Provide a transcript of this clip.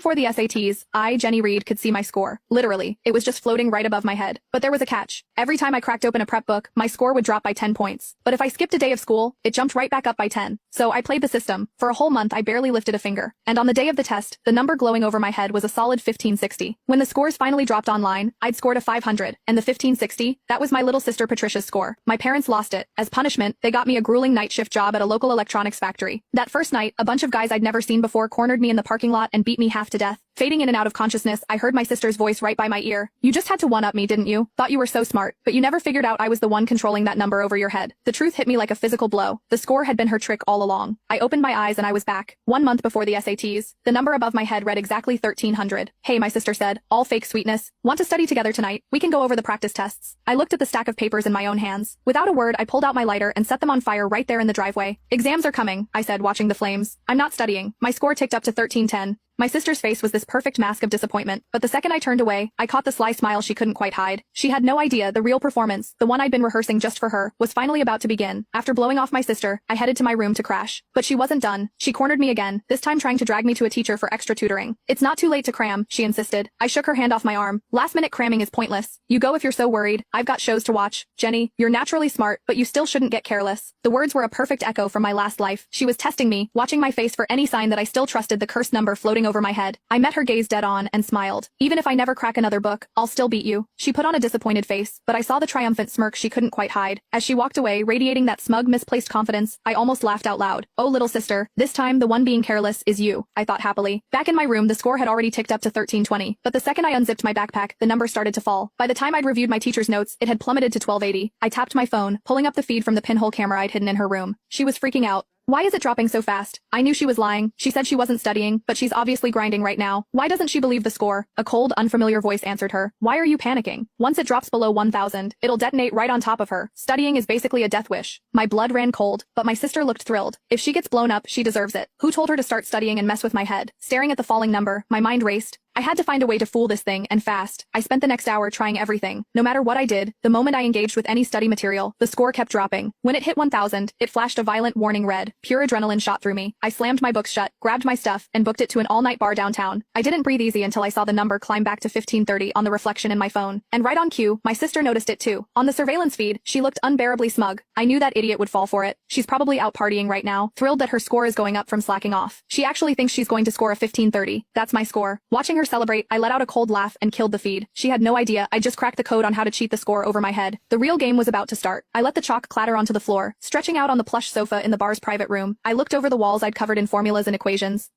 For the SATs, I, Jenny Reed, could see my score. Literally, it was just floating right above my head. But there was a catch. Every time I cracked open a prep book, my score would drop by 10 points. But if I skipped a day of school, it jumped right back up by 10. So I played the system. For a whole month I barely lifted a finger. And on the day of the test, the number glowing over my head was a solid 1560. When the scores finally dropped online, I'd scored a 500. And the 1560, that was my little sister Patricia's score. My parents lost it. As punishment, they got me a grueling night shift job at a local electronics factory. That first night, a bunch of guys I'd never seen before cornered me in the parking lot and beat me half to death. Fading in and out of consciousness, I heard my sister's voice right by my ear. "You just had to one-up me, didn't you? Thought you were so smart, but you never figured out I was the one controlling that number over your head." The truth hit me like a physical blow. The score had been her trick all along. I opened my eyes and I was back. 1 month before the SATs, the number above my head read exactly 1300. "Hey," my sister said, all fake sweetness. "Want to study together tonight? We can go over the practice tests." I looked at the stack of papers in my own hands. Without a word, I pulled out my lighter and set them on fire right there in the driveway. "Exams are coming," I said, watching the flames. "I'm not studying." My score ticked up to 1310. My sister's face was this perfect mask of disappointment, but the second I turned away, I caught the sly smile she couldn't quite hide. She had no idea the real performance, the one I'd been rehearsing just for her, was finally about to begin. After blowing off my sister, I headed to my room to crash. But she wasn't done. She cornered me again, this time trying to drag me to a teacher for extra tutoring. "It's not too late to cram," she insisted. I shook her hand off my arm. "Last-minute cramming is pointless. You go if you're so worried. I've got shows to watch. Jenny, you're naturally smart, but you still shouldn't get careless." The words were a perfect echo from my last life. She was testing me, watching my face for any sign that I still trusted the cursed number floating over my head. I met her gaze dead on and smiled. "Even if I never crack another book, I'll still beat you." She put on a disappointed face, but I saw the triumphant smirk she couldn't quite hide. As she walked away, radiating that smug, misplaced confidence, I almost laughed out loud. "Oh, little sister, this time the one being careless is you," I thought happily. Back in my room, the score had already ticked up to 1320, but the second I unzipped my backpack, the number started to fall. By the time I'd reviewed my teacher's notes, it had plummeted to 1280. I tapped my phone, pulling up the feed from the pinhole camera I'd hidden in her room. She was freaking out. "Why is it dropping so fast?" I knew she was lying. She said she wasn't studying, but she's obviously grinding right now. "Why doesn't she believe the score?" A cold, unfamiliar voice answered her. "Why are you panicking? Once it drops below 1000, it'll detonate right on top of her. Studying is basically a death wish." My blood ran cold, but my sister looked thrilled. If she gets blown up, she deserves it. Who told her to start studying and mess with my head? Staring at the falling number, my mind raced. I had to find a way to fool this thing, and fast. I spent the next hour trying everything. No matter what I did, the moment I engaged with any study material, the score kept dropping. When it hit 1000, it flashed a violent warning red. Pure adrenaline shot through me. I slammed my books shut, grabbed my stuff, and booked it to an all-night bar downtown. I didn't breathe easy until I saw the number climb back to 1530 on the reflection in my phone. And right on cue, my sister noticed it too. On the surveillance feed, she looked unbearably smug. I knew that idiot would fall for it. She's probably out partying right now, thrilled that her score is going up from slacking off. She actually thinks she's going to score a 1530. That's my score. Watching her celebrate, I let out a cold laugh and killed the feed. She had no idea I just cracked the code on how to cheat the score over my head. The real game was about to start. I let the chalk clatter onto the floor, stretching out on the plush sofa in the bar's private room. I looked over the walls I'd covered in formulas and equations.